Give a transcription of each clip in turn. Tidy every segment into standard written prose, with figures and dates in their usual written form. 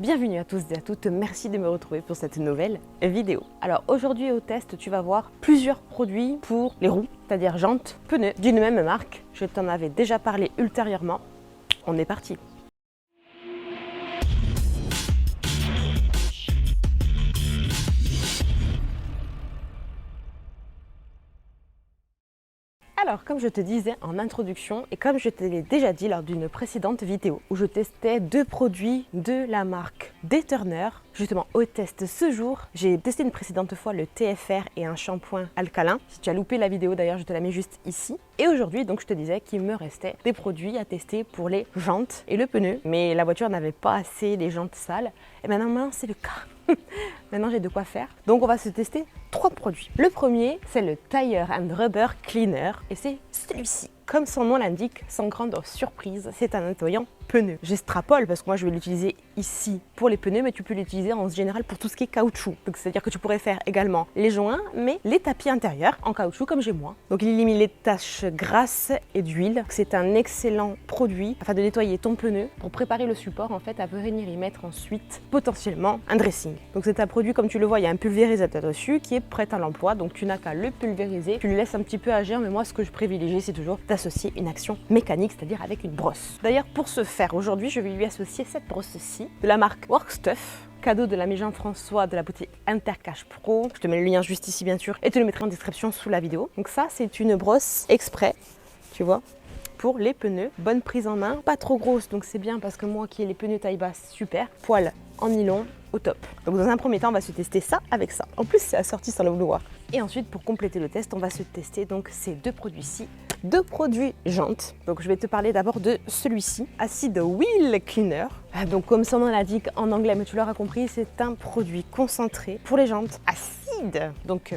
Bienvenue à tous et à toutes, merci de me retrouver pour cette nouvelle vidéo. Alors aujourd'hui au test, tu vas voir plusieurs produits pour les roues, c'est-à-dire jantes, pneus d'une même marque. Je t'en avais déjà parlé ultérieurement. On est parti. Alors, comme je te disais en introduction et comme je te l'ai déjà dit lors d'une précédente vidéo où je testais deux produits de la marque Deturner, justement au test ce jour, j'ai testé une précédente fois le TFR et un shampoing alcalin. Si tu as loupé la vidéo d'ailleurs, je te la mets juste ici. Et aujourd'hui, donc je te disais qu'il me restait des produits à tester pour les jantes et le pneu. Mais la voiture n'avait pas assez les jantes sales. Et maintenant, c'est le cas. Maintenant, j'ai de quoi faire. Donc, on va se tester 3 produits. Le premier, c'est le Tire and Rubber Cleaner et c'est celui-ci. Comme son nom l'indique, sans grande surprise, c'est un nettoyant pneu. J'extrapole parce que moi je vais l'utiliser ici pour les pneus, mais tu peux l'utiliser en général pour tout ce qui est caoutchouc. Donc c'est-à-dire que tu pourrais faire également les joints, mais les tapis intérieurs en caoutchouc comme j'ai moi. Donc il élimine les taches grasses et d'huile. C'est un excellent produit afin de nettoyer ton pneu pour préparer le support en fait à venir y mettre ensuite potentiellement un dressing. Donc c'est un produit comme tu le vois, il y a un pulvérisateur dessus qui est prêt à l'emploi. Donc tu n'as qu'à le pulvériser, tu le laisses un petit peu agir, mais moi ce que je privilégie c'est toujours d'associer une action mécanique, c'est-à-dire avec une brosse. D'ailleurs pour ce faire, aujourd'hui, je vais lui associer cette brosse-ci de la marque Workstuff, cadeau de l'ami Jean-François de la boutique Intercash Pro. Je te mets le lien juste ici, bien sûr, et te le mettrai en description sous la vidéo. Donc ça, c'est une brosse exprès, tu vois, pour les pneus. Bonne prise en main, pas trop grosse, donc c'est bien parce que moi qui ai les pneus taille basse, super. Poil en nylon, au top. Donc dans un premier temps, on va se tester ça avec ça. En plus, c'est assorti sans le vouloir. Et ensuite, pour compléter le test, on va se tester donc ces deux produits-ci. Deux produits jantes. Donc je vais te parler d'abord de celui-ci, Acid Wheel Cleaner. Donc comme son nom l'indique en anglais, mais tu l'auras compris, c'est un produit concentré pour les jantes acide. Donc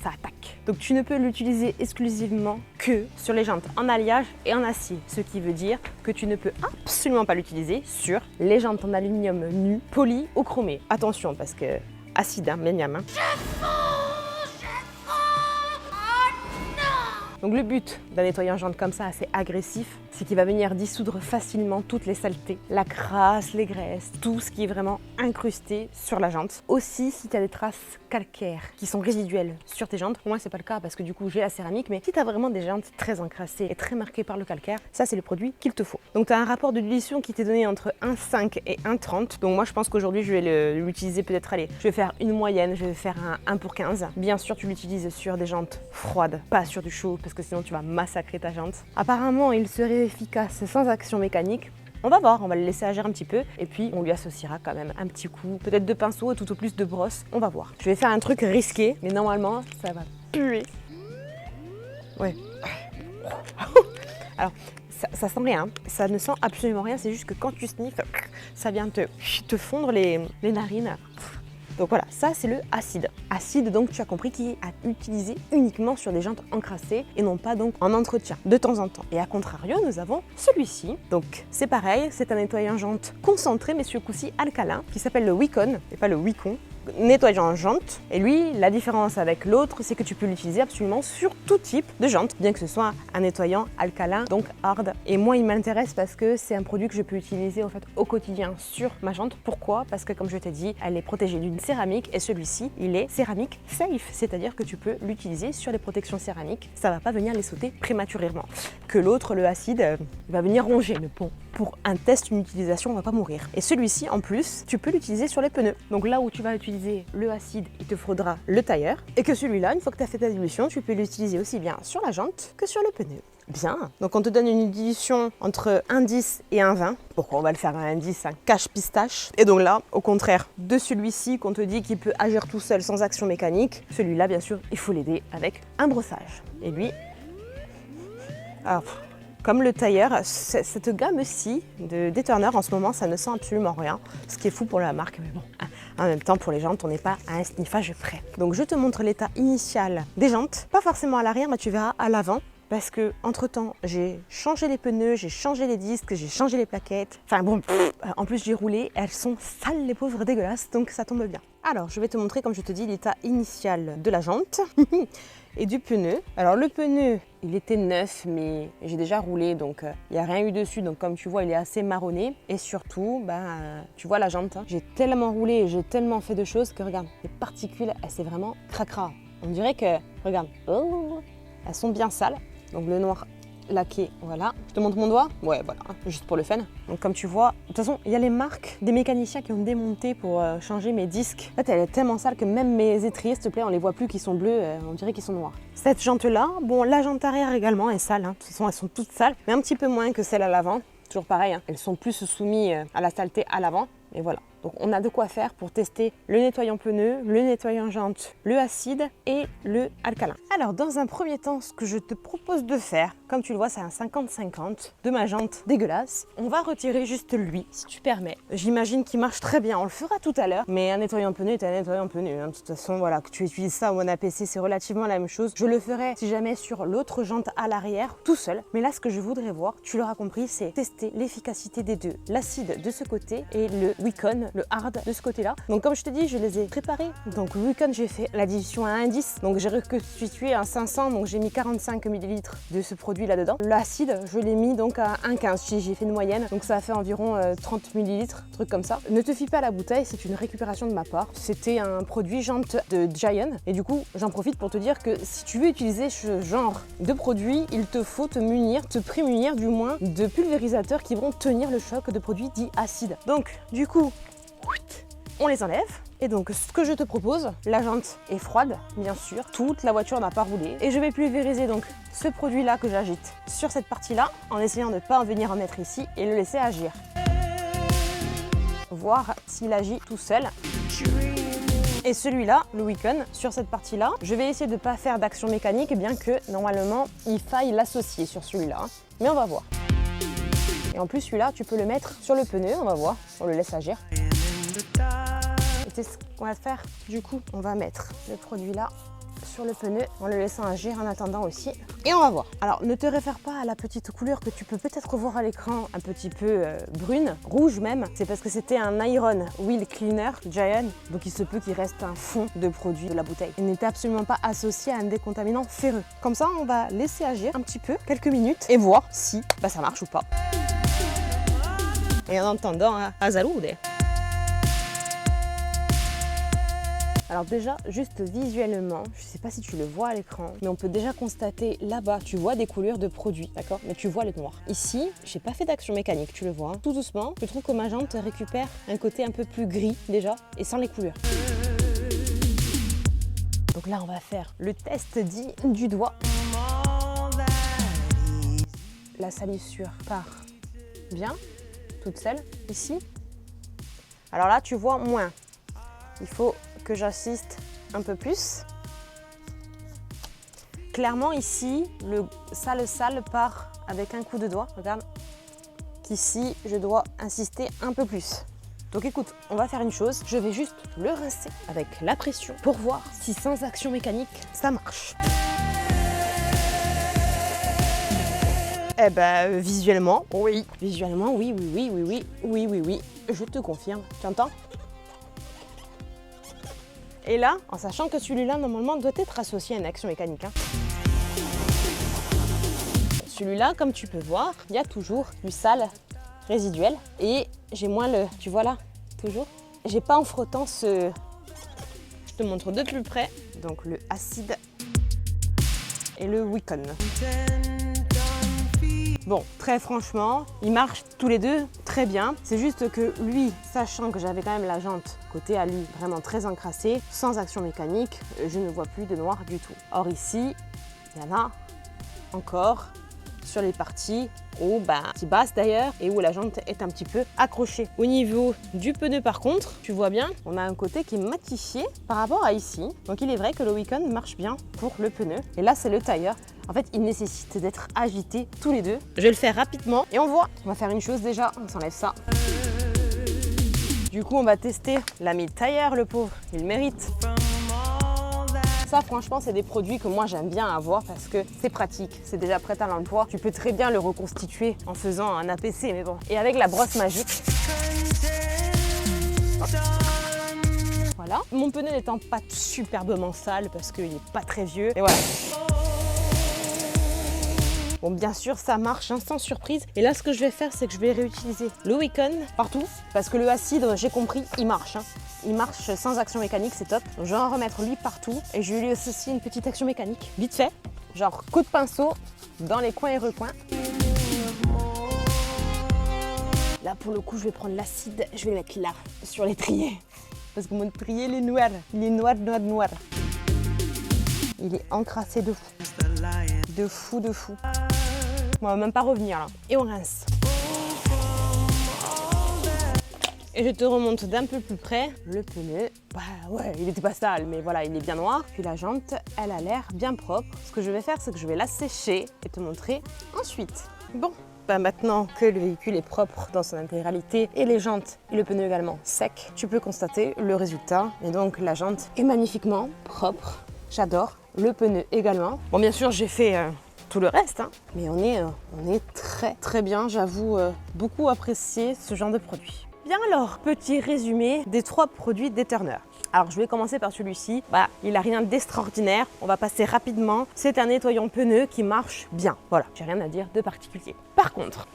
ça attaque. Donc tu ne peux l'utiliser exclusivement que sur les jantes en alliage et en acier. Ce qui veut dire que tu ne peux absolument pas l'utiliser sur les jantes en aluminium nu, poli ou chromé. Attention parce que acide, hein, miam miam. Donc le but d'un nettoyant jante comme ça, assez agressif, c'est qu'il va venir dissoudre facilement toutes les saletés, la crasse, les graisses, tout ce qui est vraiment incrusté sur la jante. Aussi, si tu as des traces calcaires qui sont résiduelles sur tes jantes, pour moi c'est pas le cas parce que du coup j'ai la céramique, mais si tu as vraiment des jantes très encrassées et très marquées par le calcaire, ça c'est le produit qu'il te faut. Donc tu as un rapport de dilution qui t'est donné entre 1,5 et 1,30. Donc moi je pense qu'aujourd'hui je vais l'utiliser peut-être, allez, je vais faire une moyenne, je vais faire un 1 pour 15. Bien sûr tu l'utilises sur des jantes froides, pas sur du chaud, parce que sinon tu vas massacrer ta jante. Apparemment, il serait efficace sans action mécanique. On va voir, on va le laisser agir un petit peu et puis on lui associera quand même un petit coup, peut-être de pinceau et tout au plus de brosse. On va voir. Je vais faire un truc risqué, mais normalement, ça va puer. Ouais. Alors, ça sent rien, ça ne sent absolument rien, c'est juste que quand tu sniffes, ça vient te fondre les narines. Donc voilà, ça c'est le acide. Acide, donc tu as compris, qui est à utiliser uniquement sur des jantes encrassées et non pas donc en entretien de temps en temps. Et à contrario, nous avons celui-ci. Donc c'est pareil, c'est un nettoyant jante concentré, mais ce coup-ci alcalin, qui s'appelle le Wicon et pas le Wicon. Nettoyant jante. Et lui, la différence avec l'autre, c'est que tu peux l'utiliser absolument sur tout type de jante, bien que ce soit un nettoyant alcalin, donc hard. Et moi, il m'intéresse parce que c'est un produit que je peux utiliser en fait au quotidien sur ma jante. Pourquoi? Parce que comme je t'ai dit, elle est protégée d'une céramique et celui-ci, il est céramique safe, c'est-à-dire que tu peux l'utiliser sur les protections céramiques. Ça va pas venir les sauter prématurément. Que l'autre, le acide, va venir ronger. Mais bon, pour un test, une utilisation, on va pas mourir. Et celui-ci, en plus, tu peux l'utiliser sur les pneus. Donc là où tu vas utiliser le acide, il te faudra le tire. Et que celui-là, une fois que tu as fait ta dilution, tu peux l'utiliser aussi bien sur la jante que sur le pneu. Bien. Donc on te donne une dilution entre 1,10 et 1,20. Pourquoi on va le faire à 1,10, un cache pistache. Et donc là, au contraire de celui-ci qu'on te dit qu'il peut agir tout seul sans action mécanique, celui-là, bien sûr, il faut l'aider avec un brossage. Et lui, alors, comme le tire, cette gamme-ci de Deturner en ce moment, ça ne sent absolument rien. Ce qui est fou pour la marque, mais bon, en même temps pour les jantes, on n'est pas à un sniffage près. Donc je te montre l'état initial des jantes, pas forcément à l'arrière, mais tu verras à l'avant. Parce que entre temps, j'ai changé les pneus, j'ai changé les disques, j'ai changé les plaquettes. Enfin bon, en plus j'ai roulé, elles sont sales les pauvres, dégueulasses, donc ça tombe bien. Alors je vais te montrer, comme je te dis, l'état initial de la jante. et du pneu. Alors le pneu, il était neuf, mais j'ai déjà roulé, donc il n'y a rien eu dessus. Donc comme tu vois, il est assez marronné. Et surtout, tu vois la jante, hein. J'ai tellement roulé et j'ai tellement fait de choses que regarde, les particules, elles c'est vraiment cracra. On dirait que, regarde, oh, elles sont bien sales. Donc le noir laqué, voilà. Je te montre mon doigt? Ouais, voilà, juste pour le fun. Donc comme tu vois, de toute façon, il y a les marques des mécaniciens qui ont démonté pour changer mes disques. En fait, elle est tellement sale que même mes étriers, s'il te plaît, on les voit plus qu'ils sont bleus, on dirait qu'ils sont noirs. Cette jante-là, bon, la jante arrière également est sale, hein. De toute façon, elles sont toutes sales, mais un petit peu moins que celle à l'avant. Toujours pareil, hein. Elles sont plus soumises à la saleté à l'avant, et voilà. Donc on a de quoi faire pour tester le nettoyant pneu, le nettoyant jante, le acide et le alcalin. Alors dans un premier temps, ce que je te propose de faire, comme tu le vois c'est un 50-50 de ma jante dégueulasse, on va retirer juste lui, si tu permets. J'imagine qu'il marche très bien, on le fera tout à l'heure, mais un nettoyant pneu est un nettoyant pneu, hein. De toute façon voilà, que tu utilises ça ou un APC c'est relativement la même chose. Je le ferai si jamais sur l'autre jante à l'arrière, tout seul, mais là ce que je voudrais voir, tu l'auras compris, c'est tester l'efficacité des deux. L'acide de ce côté et le Wicon, le hard de ce côté-là. Donc comme je te dis, je les ai préparés. Donc le Wicon, j'ai fait l'addition à 1,10. Donc j'ai reconstitué un 500, donc j'ai mis 45 ml de ce produit là-dedans. L'acide, je l'ai mis donc à 1,15. J'ai fait une moyenne, donc ça a fait environ 30 ml, truc comme ça. Ne te fie pas à la bouteille, c'est une récupération de ma part. C'était un produit jante de Giant. Et du coup, j'en profite pour te dire que si tu veux utiliser ce genre de produit, il te faut te munir, te prémunir du moins de pulvérisateurs qui vont tenir le choc de produits dits acides. Donc du coup, on les enlève. Et donc ce que je te propose, la jante est froide, bien sûr, toute la voiture n'a pas roulé. Et je vais pulvériser donc ce produit-là que j'agite sur cette partie-là, en essayant de ne pas en venir en mettre ici et le laisser agir. Voir s'il agit tout seul. Et celui-là, le Wicon, sur cette partie-là, je vais essayer de ne pas faire d'action mécanique, bien que normalement il faille l'associer sur celui-là. Mais on va voir. Et en plus celui-là, tu peux le mettre sur le pneu, on va voir, on le laisse agir. Et c'est ce qu'on va faire, du coup, on va mettre le produit là sur le pneu en le laissant agir en attendant aussi. Et on va voir. Alors ne te réfère pas à la petite couleur que tu peux peut-être voir à l'écran, un petit peu brune, rouge même. C'est parce que c'était un Iron Wheel Cleaner Giant, donc il se peut qu'il reste un fond de produit de la bouteille. Il n'était absolument pas associé à un décontaminant ferreux. Comme ça, on va laisser agir un petit peu, quelques minutes, et voir si ça marche ou pas. Et en entendant, à salude. Alors déjà, juste visuellement, je ne sais pas si tu le vois à l'écran, mais on peut déjà constater là-bas, tu vois des couleurs de produits, d'accord? Mais tu vois les noirs. Ici, j'ai pas fait d'action mécanique, tu le vois. Tout doucement, je trouve que ma jante récupère un côté un peu plus gris déjà, et sans les couleurs. Donc là, on va faire le test dit du doigt. La salissure part bien, toute seule, ici. Alors là, tu vois moins. Il faut que j'assiste un peu plus. Clairement ici, le sale part avec un coup de doigt. Regarde qu'ici, je dois insister un peu plus. Donc écoute, on va faire une chose. Je vais juste le rincer avec la pression pour voir si sans action mécanique, ça marche. Eh ben, visuellement, oui. Visuellement, oui. Je te confirme. Tu entends ? Et là, en sachant que celui-là, normalement, doit être associé à une action mécanique. Hein. Celui-là, comme tu peux voir, il y a toujours du sale résiduel. Et j'ai moins le... Tu vois là, toujours. J'ai pas en frottant ce... Je te montre de plus près. Donc le acide et le Wicon. Bon, très franchement, ils marchent tous les deux très bien. C'est juste que lui, sachant que j'avais quand même la jante côté alu vraiment très encrassée, sans action mécanique, je ne vois plus de noir du tout. Or ici, il y en a encore sur les parties où, qui basse d'ailleurs, et où la jante est un petit peu accrochée. Au niveau du pneu par contre, tu vois bien, on a un côté qui est matifié par rapport à ici. Donc il est vrai que le Wicon marche bien pour le pneu. Et là, c'est le tailleur. En fait, il nécessite d'être agité tous les deux. Je vais le faire rapidement et on voit. On va faire une chose déjà, on s'enlève ça. Du coup, on va tester l'ami tailleur, le pauvre, il mérite. Ça, franchement, c'est des produits que moi j'aime bien avoir parce que c'est pratique, c'est déjà prêt à l'emploi. Tu peux très bien le reconstituer en faisant un APC, mais bon. Et avec la brosse magique. Voilà. Mon pneu n'étant pas superbement sale parce qu'il n'est pas très vieux. Et voilà. Bon, bien sûr, ça marche hein, sans surprise. Et là, ce que je vais faire, c'est que je vais réutiliser le Wicon partout. Parce que le acide, j'ai compris, il marche. Hein. Il marche sans action mécanique, c'est top. Donc, je vais en remettre lui partout. Et je vais lui associer une petite action mécanique. Vite fait. Genre coup de pinceau dans les coins et recoins. Là, pour le coup, je vais prendre l'acide. Je vais le mettre là, sur l'étrier. Parce que mon étrier, il est noir. Il est noir, noir, noir. Il est encrassé de fou. De fou, de fou. On va même pas revenir là. Et on rince. Et je te remonte d'un peu plus près le pneu. Bah ouais, il était pas sale, mais voilà, il est bien noir. Puis la jante, elle a l'air bien propre. Ce que je vais faire, c'est que je vais la sécher et te montrer ensuite. Bon, bah maintenant que le véhicule est propre dans son intégralité et les jantes et le pneu également sec, tu peux constater le résultat. Et donc la jante est magnifiquement propre. J'adore. Le pneu également. Bon, bien sûr, j'ai fait tout le reste, hein, mais on est très bien. J'avoue beaucoup apprécier ce genre de produit. Bien alors, petit résumé des 3 produits d'Eterner. Alors, je vais commencer par celui-ci. Bah, il n'a rien d'extraordinaire. On va passer rapidement. C'est un nettoyant pneu qui marche bien. Voilà, j'ai rien à dire de particulier. Par contre,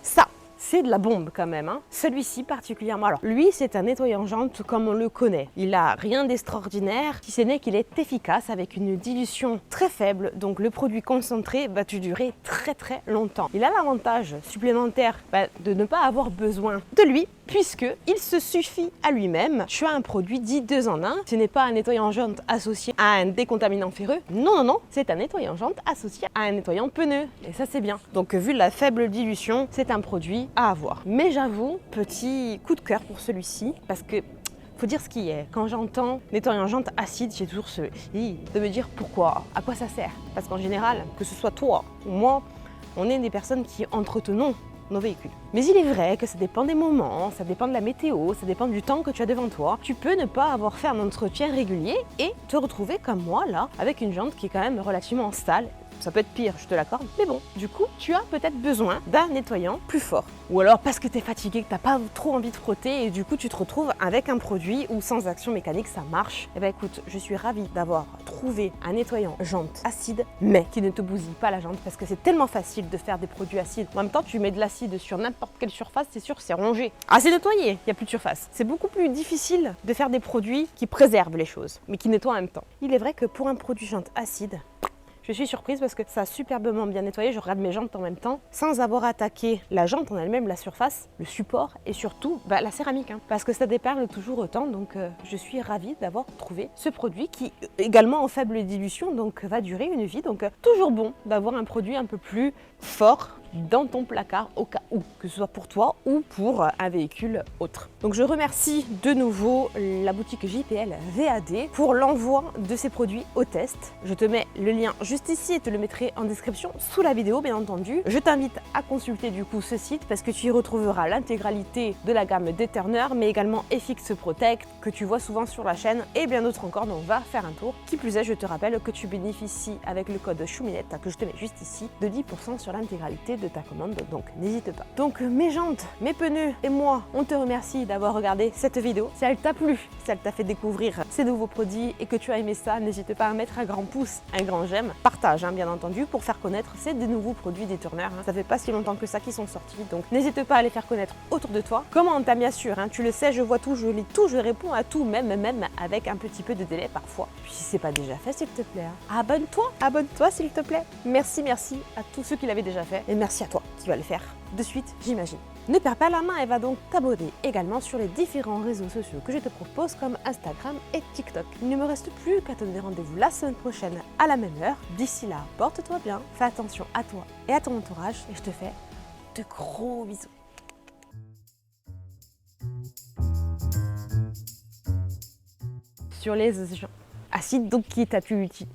ça, c'est de la bombe quand même. Hein. Celui-ci particulièrement. Alors, lui, c'est un nettoyant jante comme on le connaît. Il n'a rien d'extraordinaire, si ce n'est qu'il est efficace avec une dilution très faible. Donc, le produit concentré va te durer très longtemps. Il a l'avantage supplémentaire de ne pas avoir besoin de lui, puisqu'il se suffit à lui-même. Tu as un produit dit 2 en 1. Ce n'est pas un nettoyant jante associé à un décontaminant ferreux. Non. C'est un nettoyant jante associé à un nettoyant pneu. Et ça, c'est bien. Donc, vu la faible dilution, c'est un produit à avoir. Mais j'avoue, petit coup de cœur pour celui-ci, parce que faut dire ce qui est. Quand j'entends nettoyant jante acide, j'ai toujours ce de me dire pourquoi, à quoi ça sert. Parce qu'en général, que ce soit toi ou moi, on est des personnes qui entretenons nos véhicules. Mais il est vrai que ça dépend des moments, ça dépend de la météo, ça dépend du temps que tu as devant toi. Tu peux ne pas avoir fait un entretien régulier et te retrouver comme moi là, avec une jante qui est quand même relativement sale. Ça peut être pire, je te l'accorde, mais bon, du coup, tu as peut-être besoin d'un nettoyant plus fort. Ou alors parce que tu es fatigué, que tu n'as pas trop envie de frotter et du coup, tu te retrouves avec un produit où sans action mécanique, ça marche. Eh bien écoute, je suis ravie d'avoir trouvé un nettoyant jante acide, mais qui ne te bousille pas la jante parce que c'est tellement facile de faire des produits acides. En même temps, tu mets de l'acide sur n'importe quelle surface, c'est sûr, c'est rongé. Ah, c'est nettoyé, il n'y a plus de surface. C'est beaucoup plus difficile de faire des produits qui préservent les choses, mais qui nettoient en même temps. Il est vrai que pour un produit jante acide, je suis surprise parce que ça a superbement bien nettoyé. Je regarde mes jantes en même temps, sans avoir attaqué la jante en elle-même, la surface, le support et surtout la céramique. Hein, parce que ça déperle toujours autant. Donc je suis ravie d'avoir trouvé ce produit qui également en faible dilution, donc va durer une vie. Donc toujours bon d'avoir un produit un peu plus fort dans ton placard au cas où, que ce soit pour toi ou pour un véhicule autre. Donc je remercie de nouveau la boutique JPL VAD pour l'envoi de ces produits au test. Je te mets le lien juste ici et te le mettrai en description sous la vidéo bien entendu. Je t'invite à consulter du coup ce site parce que tu y retrouveras l'intégralité de la gamme d'Eterner mais également FX Protect que tu vois souvent sur la chaîne et bien d'autres encore, donc va faire un tour. Qui plus est, je te rappelle que tu bénéficies avec le code Chouminette que je te mets juste ici de 10% sur l'intégralité de ta commande, donc n'hésite pas. Donc mes jantes, mes pneus et moi, on te remercie d'avoir regardé cette vidéo. Si elle t'a plu, si elle t'a fait découvrir ces nouveaux produits et que tu as aimé ça, n'hésite pas à mettre un grand pouce, un grand j'aime, partage bien entendu pour faire connaître ces nouveaux produits d'Eterner. Ça fait pas si longtemps que ça qu'ils sont sortis, donc n'hésite pas à les faire connaître autour de toi. Comment bien sûr, tu le sais, je vois tout, je lis tout, je réponds à tout, même avec un petit peu de délai parfois. Puis si c'est pas déjà fait, s'il te plaît, abonne-toi s'il te plaît. Merci à tous ceux qui l'avaient déjà fait et merci à toi qui va le faire de suite, j'imagine. Ne perds pas la main et va donc t'abonner également sur les différents réseaux sociaux que je te propose comme Instagram et TikTok. Il ne me reste plus qu'à te donner rendez-vous la semaine prochaine à la même heure. D'ici là, porte-toi bien, fais attention à toi et à ton entourage et je te fais de gros bisous. Sur les agents acides donc qui est à plus utile.